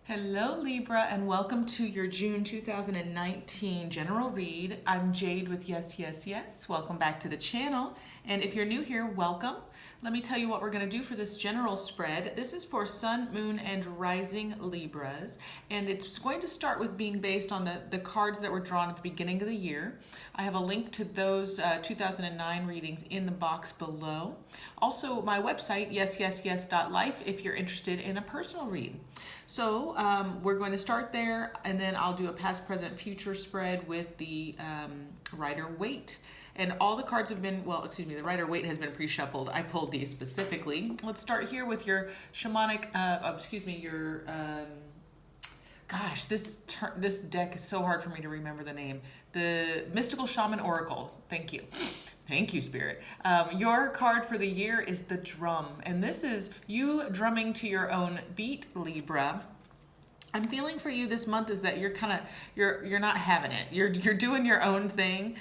Hello Libra, and welcome to your June 2019 general read. I'm Jade with yesYesYes. Welcome back to the channel. And if you're new here, welcome. Let me tell you what we're going to do for this general spread. This is for Sun, Moon, and Rising Libras. And it's going to start with being based on the cards that were drawn at the beginning of the year. I have a link to those 2009 readings in the box below. Also, my website, yesYesYes.life, if you're interested in a personal read. So we're going to start there, and then I'll do a past, present, future spread with the Rider-Waite. And all the cards have been, the Rider-Waite has been pre-shuffled. I pulled these specifically. Let's start here with your shamanic, this deck is so hard for me to remember the name. The Mystical Shaman Oracle. Thank you. Thank you, Spirit. Your card for the year is the Drum, and this is you drumming to your own beat, Libra. I'm feeling for you this month is that you're not having it. You're doing your own thing.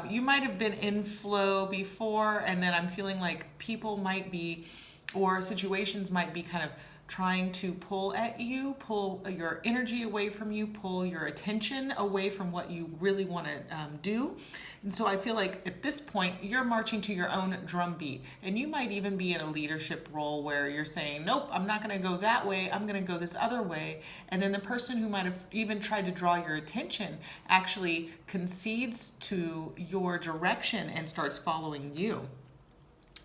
You might have been in flow before, and then I'm feeling like people might be, or situations might be kind of trying to pull at you, pull your energy away from you, pull your attention away from what you really want to do. And so I feel like at this point, you're marching to your own drum beat. And you might even be in a leadership role where you're saying, nope, I'm not going to go that way. I'm going to go this other way. And then the person who might have even tried to draw your attention actually concedes to your direction and starts following you.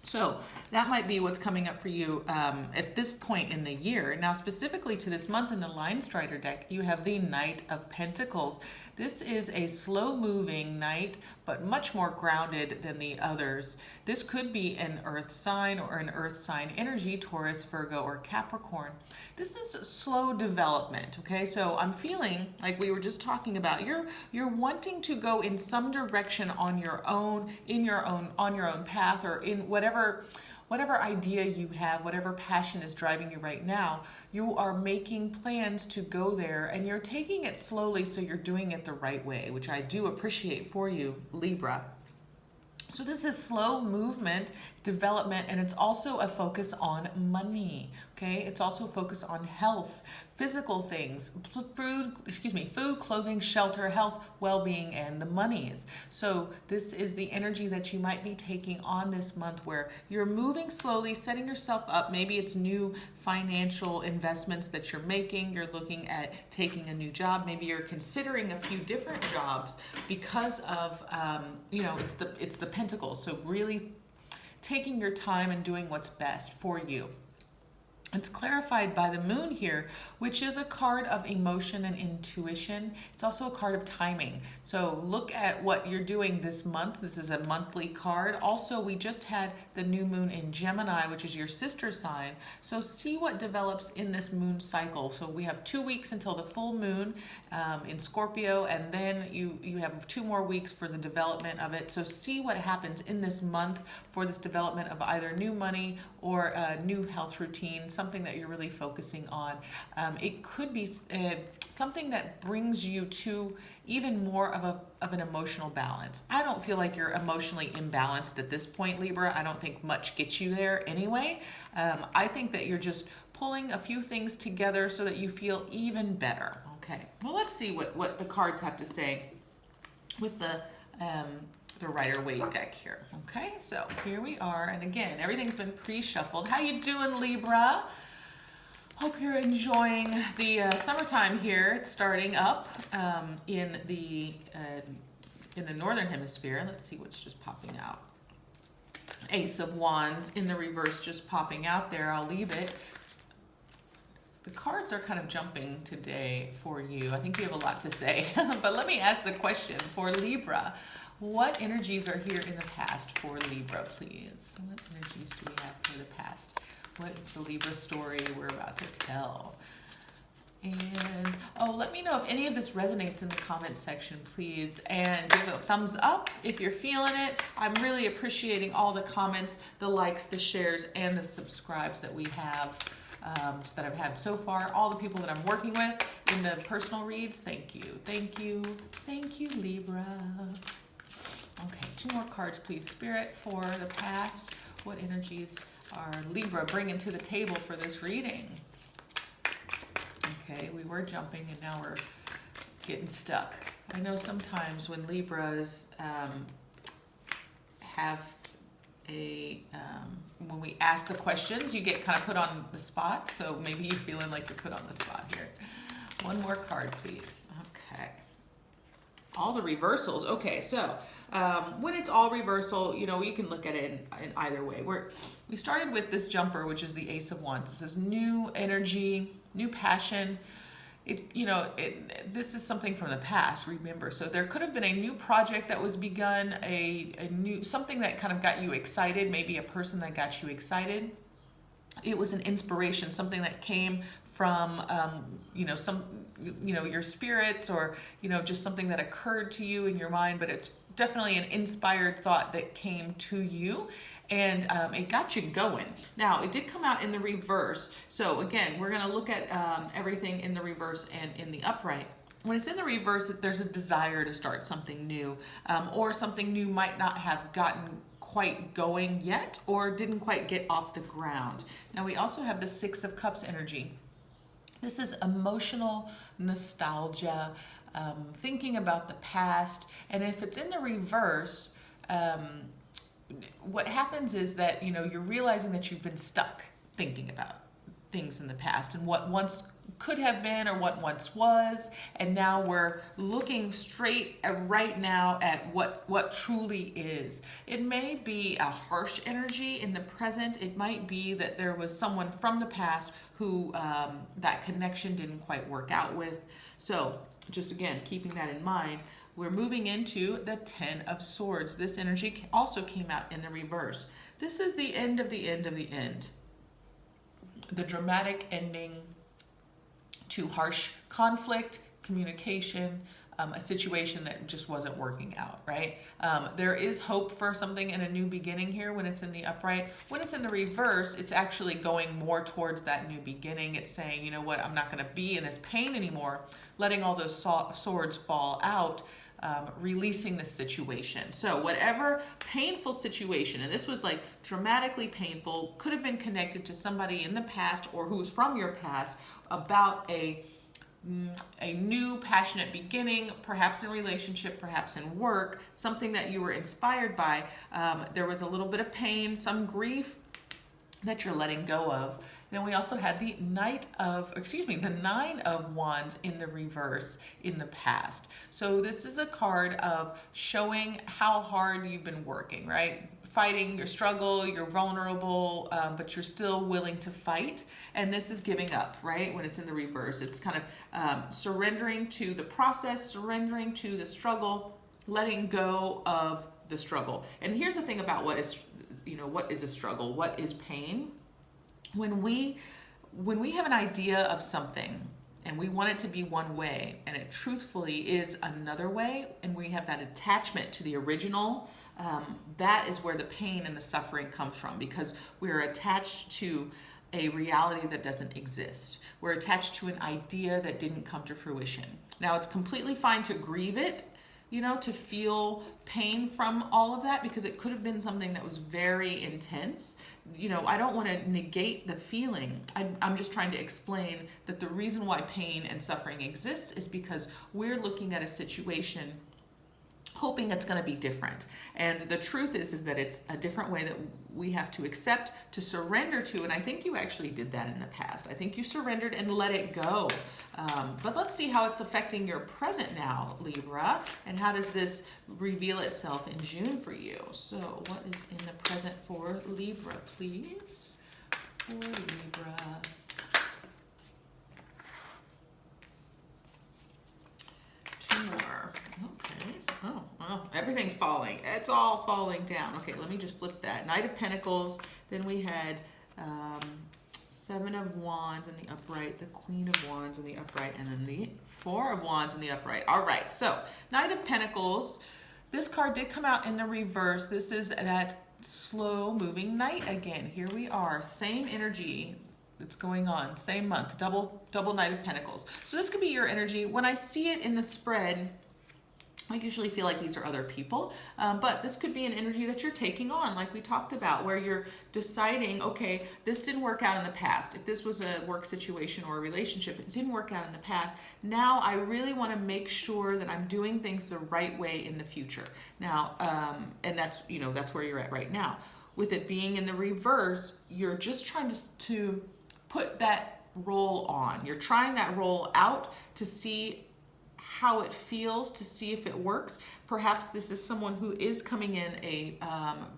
So that might be what's coming up for you at this point in the year. Now, specifically to this month in the Line Strider deck, you have the Knight of Pentacles. This is a slow-moving knight, but much more grounded than the others. This could be an earth sign or an earth sign energy, Taurus, Virgo, or Capricorn. This is slow development, okay? So I'm feeling like we were just talking about, you're wanting to go in some direction on your own, on your own path, or in whatever idea you have, whatever passion is driving you right now. You are making plans to go there, and you're taking it slowly, so you're doing it the right way, which I do appreciate for you, Libra. So this is slow movement, development, and it's also a focus on money, okay? It's also a focus on health, physical things, food, clothing, shelter, health, well-being, and the monies. So this is the energy that you might be taking on this month, where you're moving slowly, setting yourself up. Maybe it's new financial investments that you're making. You're looking at taking a new job. Maybe you're considering a few different jobs because of, it's the Pentacles. So really taking your time and doing what's best for you. It's clarified by the Moon here, which is a card of emotion and intuition. It's also a card of timing. So look at what you're doing this month. This is a monthly card. Also, we just had the new moon in Gemini, which is your sister sign. So see what develops in this moon cycle. So we have 2 weeks until the full moon in Scorpio, and then you have 2 more weeks for the development of it. So see what happens in this month for this development of either new money or a new health routine, something that you're really focusing on. It could be something that brings you to even more of an emotional balance. I don't feel like you're emotionally imbalanced at this point, Libra. I don't think much gets you there anyway. I think that you're just pulling a few things together so that you feel even better. Okay, well, let's see what the cards have to say with the Rider-Waite deck here. Okay, so here we are, and again, everything's been pre-shuffled. How you doing, Libra? Hope you're enjoying the summertime here. It's starting up in the northern hemisphere. Let's see what's just popping out. Ace of Wands in the reverse just popping out there. I'll leave it. The cards are kind of jumping today for you. I think you have a lot to say, but let me ask the question for Libra. What energies are here in the past for Libra, please? What energies do we have for the past? What is the Libra story we're about to tell? And, let me know if any of this resonates in the comments section, please. And give it a thumbs up if you're feeling it. I'm really appreciating all the comments, the likes, the shares, and the subscribes that we have, that I've had so far. All the people that I'm working with in the personal reads, thank you. Thank you. Thank you, Libra. Okay, 2 more cards, please. Spirit, for the past. What energies are Libra bringing to the table for this reading? Okay, we were jumping and now we're getting stuck. I know sometimes when Libras have when we ask the questions, you get kind of put on the spot. So maybe you're feeling like you're put on the spot here. One more card, please. Okay. All the reversals. Okay, so when it's all reversal, you know, you can look at it in either way. We started with this jumper, which is the Ace of Wands. It says new energy, new passion. This is something from the past, remember. So there could have been a new project that was begun, a new something that kind of got you excited, maybe a person that got you excited. It was an inspiration, something that came from your spirits, or just something that occurred to you in your mind, but it's definitely an inspired thought that came to you, and it got you going. Now, it did come out in the reverse. So again, we're going to look at everything in the reverse and in the upright. When it's in the reverse, there's a desire to start something new, or something new might not have gotten quite going yet, or didn't quite get off the ground. Now, we also have the Six of Cups energy. This is emotional nostalgia, thinking about the past. And if it's in the reverse, what happens is that, you're realizing that you've been stuck thinking about things in the past and what once could have been or what once was, and now we're looking straight right now at what truly is. It may be a harsh energy in the present. It might be that there was someone from the past who that connection didn't quite work out with. So just again, keeping that in mind, we're moving into the Ten of Swords. This energy also came out in the reverse. This is the end of the end of the end. The dramatic ending to harsh conflict, communication, a situation that just wasn't working out, right? There is hope for something in a new beginning here when it's in the upright. When it's in the reverse, it's actually going more towards that new beginning. It's saying, you know what, I'm not going to be in this pain anymore, letting all those swords fall out, releasing the situation. So whatever painful situation, and this was like dramatically painful, could have been connected to somebody in the past or who's from your past, about a new passionate beginning, perhaps in relationship, perhaps in work, something that you were inspired by. There was a little bit of pain, some grief that you're letting go of. Then we also had the Nine of Wands in the reverse in the past. So this is a card of showing how hard you've been working, right? Fighting your struggle, you're vulnerable, but you're still willing to fight. And this is giving up, right? When it's in the reverse, it's kind of surrendering to the process, surrendering to the struggle, letting go of the struggle. And here's the thing about what is a struggle, what is pain. When we have an idea of something and we want it to be one way and it truthfully is another way, and we have that attachment to the original, that is where the pain and the suffering comes from, because we're attached to a reality that doesn't exist. We're attached to an idea that didn't come to fruition. Now, it's completely fine to grieve it, to feel pain from all of that, because it could have been something that was very intense. I don't want to negate the feeling. I'm just trying to explain that the reason why pain and suffering exists is because we're looking at a situation hoping it's going to be different. And the truth is that it's a different way that we have to accept, to surrender to. And I think you actually did that in the past. I think you surrendered and let it go. But let's see how it's affecting your present now, Libra. And how does this reveal itself in June for you? So what is in the present for Libra, please? For Libra. Two more. Okay. Oh, well, everything's falling. It's all falling down. Okay, let me just flip that. Knight of Pentacles. Then we had Seven of Wands in the upright, the Queen of Wands in the upright, and then the Four of Wands in the upright. All right, so Knight of Pentacles. This card did come out in the reverse. This is that slow-moving knight again. Here we are. Same energy that's going on. Same month. Double Knight of Pentacles. So this could be your energy. When I see it in the spread, I usually feel like these are other people, but this could be an energy that you're taking on, like we talked about, where you're deciding, okay, this didn't work out in the past. If this was a work situation or a relationship, it didn't work out in the past. Now I really want to make sure that I'm doing things the right way in the future. Now, and that's, you know, that's where you're at right now. With it being in the reverse, you're just trying to put that role on. You're trying that role out to see how it feels, to see if it works. Perhaps this is someone who is coming in a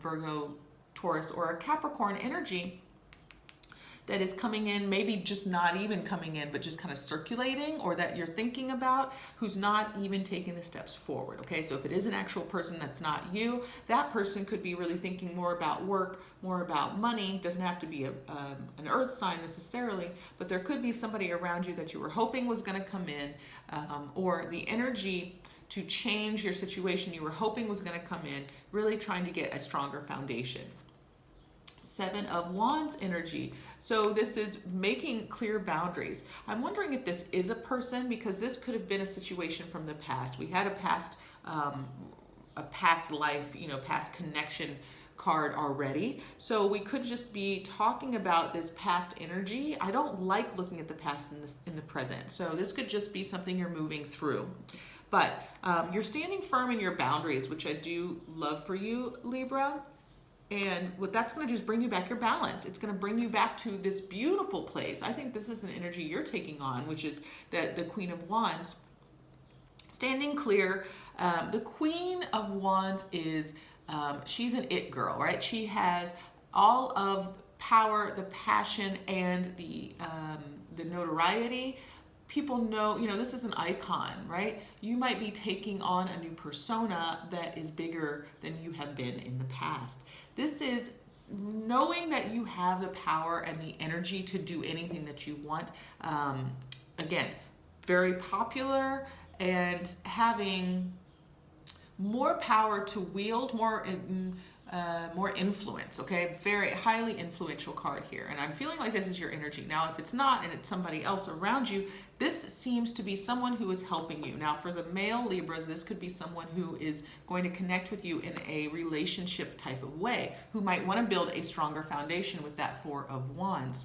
Virgo, Taurus, or a Capricorn energy that is coming in, maybe just not even coming in, but just kind of circulating, or that you're thinking about, who's not even taking the steps forward, okay? So if it is an actual person that's not you, that person could be really thinking more about work, more about money. Doesn't have to be an earth sign necessarily, but there could be somebody around you that you were hoping was gonna come in, or the energy to change your situation you were hoping was gonna come in, really trying to get a stronger foundation. Seven of Wands energy. So this is making clear boundaries. I'm wondering if this is a person, because this could have been a situation from the past. We had a past life, you know, past connection card already. So we could just be talking about this past energy. I don't like looking at the past in the present. So this could just be something you're moving through. But you're standing firm in your boundaries, which I do love for you, Libra. And what that's going to do is bring you back your balance. It's going to bring you back to this beautiful place. I think this is an energy you're taking on, which is that the Queen of Wands. Standing clear. The Queen of Wands is, she's an it girl, right? She has all of power, the passion, and the notoriety. People know, you know, this is an icon, right? You might be taking on a new persona that is bigger than you have been in the past. This is knowing that you have the power and the energy to do anything that you want. Again, very popular and having more power to wield, more influence, okay? Very highly influential card here. And I'm feeling like this is your energy. Now, if it's not and it's somebody else around you, this seems to be someone who is helping you. Now, for the male Libras, this could be someone who is going to connect with you in a relationship type of way, who might want to build a stronger foundation with that Four of Wands.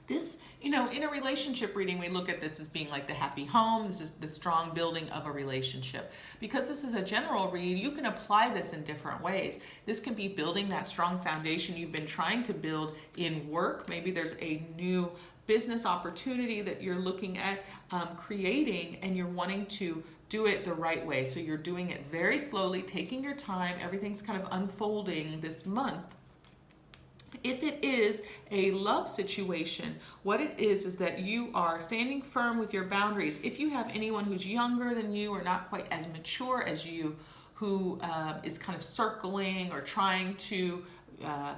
This, you know, in a relationship reading, we look at this as being like the happy home. This is the strong building of a relationship. Because this is a general read, you can apply this in different ways. This can be building that strong foundation you've been trying to build in work. Maybe there's a new business opportunity that you're looking at creating, and you're wanting to do it the right way. So you're doing it very slowly, taking your time. Everything's kind of unfolding this month. If it is a love situation, what it is that you are standing firm with your boundaries. If you have anyone who's younger than you or not quite as mature as you, who is kind of circling or trying to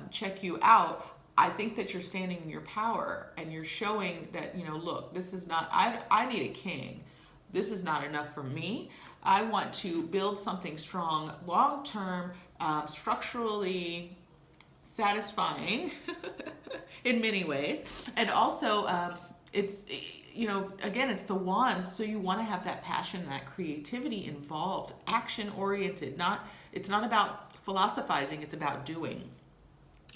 check you out, I think that you're standing in your power and you're showing that, you know, look, this is not, I need a king. This is not enough for me. I want to build something strong, long-term, structurally satisfying in many ways. And also it's, you know, again, it's the wands, so you want to have that passion, that creativity involved, action oriented. It's not about philosophizing, it's about doing.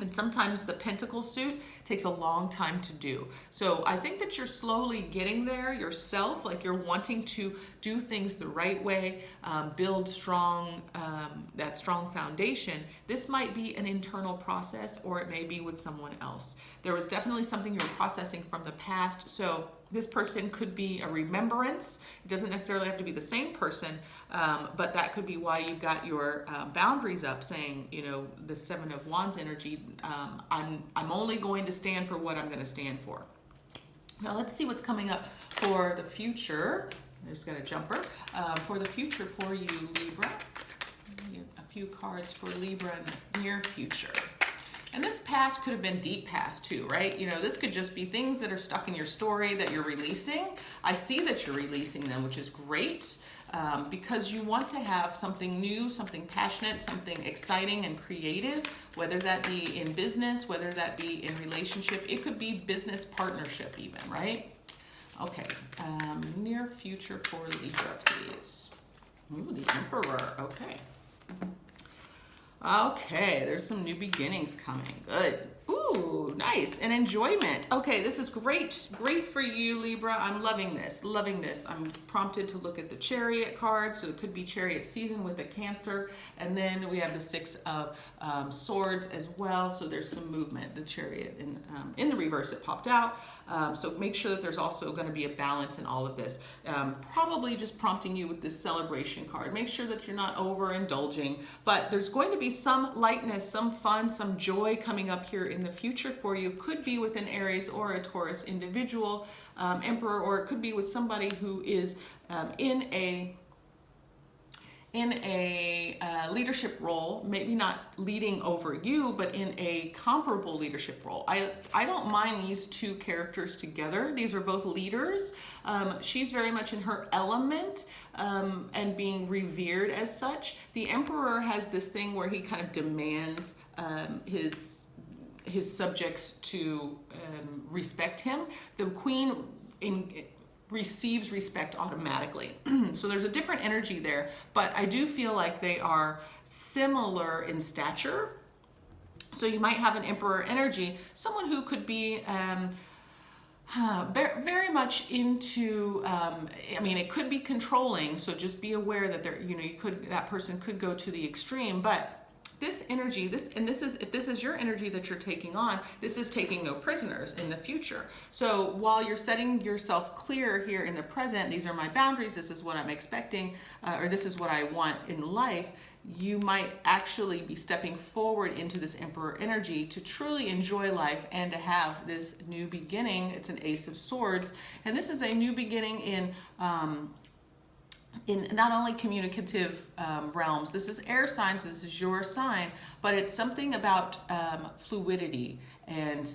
And sometimes the pentacle suit takes a long time to do. So I think that you're slowly getting there yourself, like you're wanting to do things the right way, build strong, that strong foundation. This might be an internal process, or it may be with someone else. There was definitely something you were processing from the past. So this person could be a remembrance. It doesn't necessarily have to be the same person, but that could be why you've got your boundaries up, saying, you know, the Seven of Wands energy, I'm only going to stand for what I'm going to stand for. Now let's see what's coming up for the future. There's got a jumper. For the future for you, Libra. A few cards for Libra in the near future. And this past could have been deep past too, right? You know, this could just be things that are stuck in your story that you're releasing. I see that you're releasing them, which is great, because you want to have something new, something passionate, something exciting and creative, whether that be in business, whether that be in relationship. It could be business partnership even, right? Okay, near future for Libra, please. Ooh, the Emperor. Okay. Okay, there's some new beginnings coming. Good. Ooh, nice. And enjoyment. Okay, this is great. Great for you, Libra. I'm loving this. Loving this. I'm prompted to look at the Chariot card. So it could be Chariot season with a Cancer. And then we have the Six of Swords as well. So there's some movement. The Chariot in the reverse, it popped out. So make sure that there's also going to be a balance in all of this. Probably just prompting you with this celebration card. Make sure that you're not overindulging. But there's going to be some lightness, some fun, some joy coming up here in the future for you. Could be with an Aries or a Taurus individual, Emperor, or it could be with somebody who is in a leadership role, maybe not leading over you, but in a comparable leadership role. I don't mind these two characters together. These are both leaders. She's very much in her element and being revered as such. The Emperor has this thing where he kind of demands his subjects to respect him. The Queen receives respect automatically. So there's a different energy there, but I do feel like they are similar in stature. So you might have an Emperor energy, someone who could be very much into, I mean, it could be controlling, so just be aware that that person could go to the extreme, but this energy, if this is your energy that you're taking on, this is taking no prisoners in the future. So while you're setting yourself clear here in the present, these are my boundaries, this is what I'm expecting, or this is what I want in life, you might actually be stepping forward into this Emperor energy to truly enjoy life and to have this new beginning. It's an Ace of Swords, and this is a new beginning in not only communicative realms. This is air signs, this is your sign, but it's something about fluidity and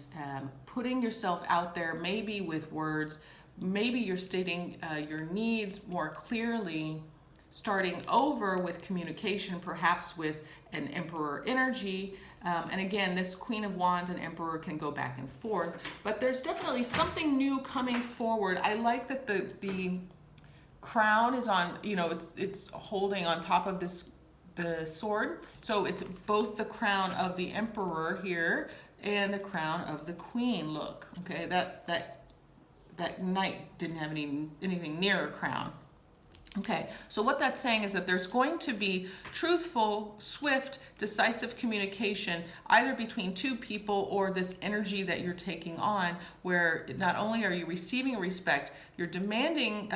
putting yourself out there, maybe with words, maybe you're stating your needs more clearly, starting over with communication, perhaps with an Emperor energy. And again, this Queen of Wands and Emperor can go back and forth, but there's definitely something new coming forward. I like that the crown is on, it's holding on top of the sword. So it's both the crown of the Emperor here and the crown of the Queen. Look, okay, that knight didn't have anything near a crown. Okay, so what that's saying is that there's going to be truthful, swift, decisive communication either between two people or this energy that you're taking on, where not only are you receiving respect, you're demanding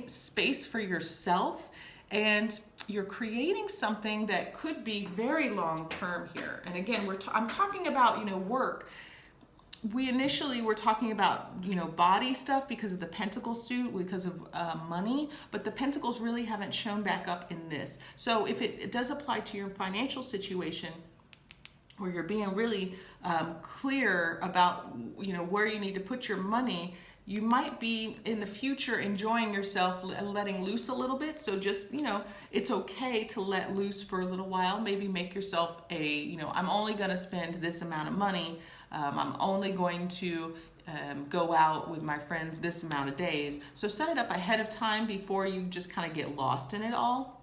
space for yourself, and you're creating something that could be very long term here. And again, I'm talking about work. We initially were talking about, body stuff because of the Pentacle suit, because of money, but the Pentacles really haven't shown back up in this. So if it does apply to your financial situation, where you're being really clear about, where you need to put your money, you might be in the future enjoying yourself, letting loose a little bit. So just, it's okay to let loose for a little while. Maybe make yourself I'm only going to spend this amount of money. I'm only going to go out with my friends this amount of days. So set it up ahead of time before you just kind of get lost in it all.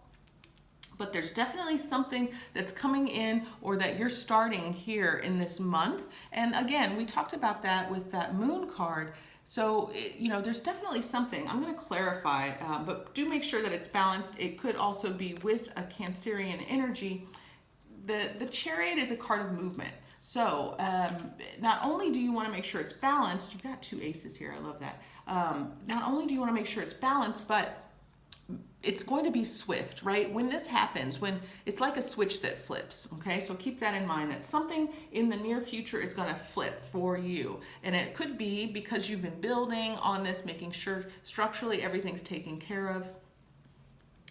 But there's definitely something that's coming in or that you're starting here in this month. And again, we talked about that with that Moon card. So, there's definitely something. I'm going to clarify, but do make sure that it's balanced. It could also be with a Cancerian energy. The Chariot is a card of movement. So not only do you want to make sure it's balanced, you've got two aces here, I love that. Not only do you want to make sure it's balanced, but it's going to be swift, right? When this happens, when it's like a switch that flips, okay? So keep that in mind, that something in the near future is going to flip for you. And it could be because you've been building on this, making sure structurally everything's taken care of,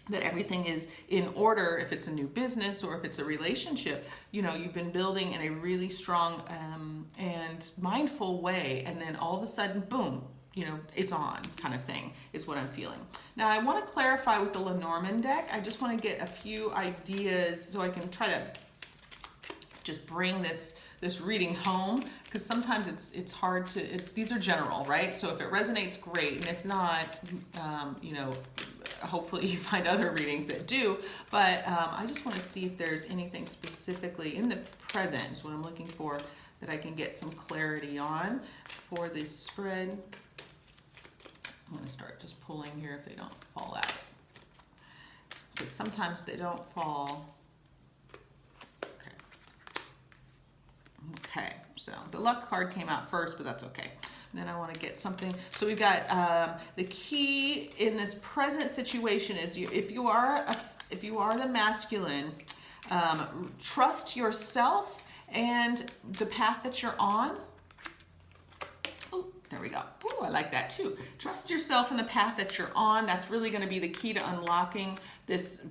that everything is in order. If it's a new business or if it's a relationship, you've been building in a really strong and mindful way, and then all of a sudden, boom, it's on, kind of thing is what I'm feeling. Now I want to clarify with the Lenormand deck. I just want to get a few ideas so I can try to just bring this reading home, because sometimes it's hard to, these are general, right? So if it resonates, great, and if not, hopefully you find other readings that do, but I just want to see if there's anything specifically in the present is what I'm looking for that I can get some clarity on for this spread. I'm going to start just pulling here if they don't fall out, because sometimes they don't fall. Okay, so the luck card came out first, but that's okay. And then I want to get something. So we've got the key in this present situation is if you are the masculine, trust yourself and the path that you're on. Oh, there we go. Oh, I like that too. Trust yourself and the path that you're on. That's really going to be the key to unlocking this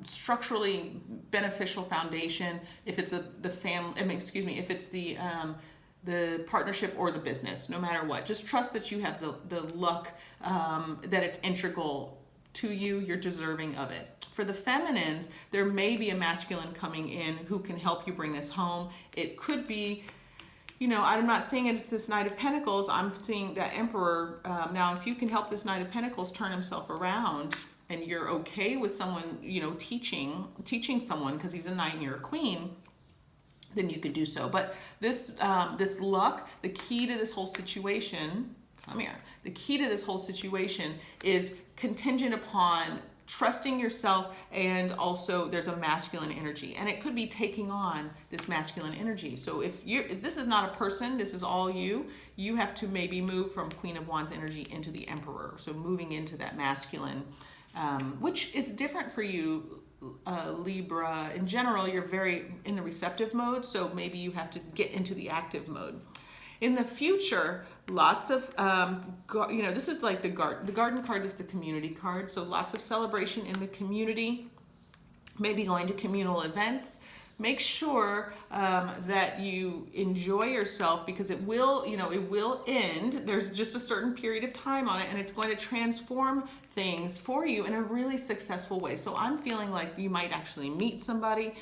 structurally beneficial foundation. If it's the family, if it's the partnership or the business, no matter what, just trust that you have the luck, that it's integral to you. You're deserving of it. For the feminines, there may be a masculine coming in who can help you bring this home. It could be, I'm not saying it's this Knight of Pentacles. I'm seeing that Emperor. Now, if you can help this Knight of Pentacles turn himself around, and you're okay with someone, teaching someone because he's a knight and you're a queen, then you could do so. But this luck, the key to this whole situation, the key to this whole situation is contingent upon trusting yourself, and also there's a masculine energy, and it could be taking on this masculine energy. So if this is not a person, this is all you have to maybe move from Queen of Wands energy into the Emperor. So moving into that masculine, which is different for you, Libra. In general, you're very in the receptive mode, so maybe you have to get into the active mode. In the future, lots of, this is like the garden card is the community card, so lots of celebration in the community, maybe going to communal events. Make sure that you enjoy yourself, because it will end. There's just a certain period of time on it, and it's going to transform things for you in a really successful way. So I'm feeling like you might actually meet somebody.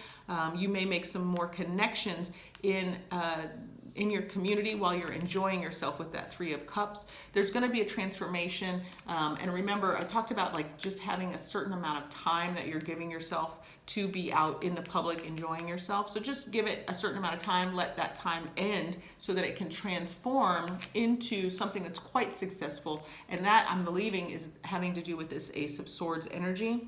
You may make some more connections in your community while you're enjoying yourself with that Three of Cups. There's going to be a transformation. And remember, I talked about like just having a certain amount of time that you're giving yourself to be out in the public enjoying yourself. So just give it a certain amount of time, let that time end so that it can transform into something that's quite successful. And that, I'm believing, is having to do with this Ace of Swords energy,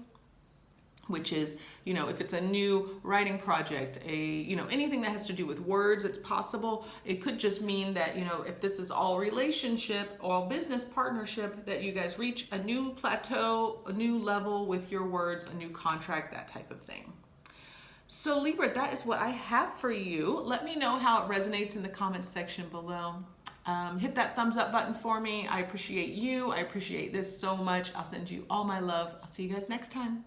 which is, if it's a new writing project, anything that has to do with words, it's possible. It could just mean that, if this is all relationship or business partnership, that you guys reach a new plateau, a new level with your words, a new contract, that type of thing. So Libra, that is what I have for you. Let me know how it resonates in the comments section below. Hit that thumbs up button for me. I appreciate you. I appreciate this so much. I'll send you all my love. I'll see you guys next time.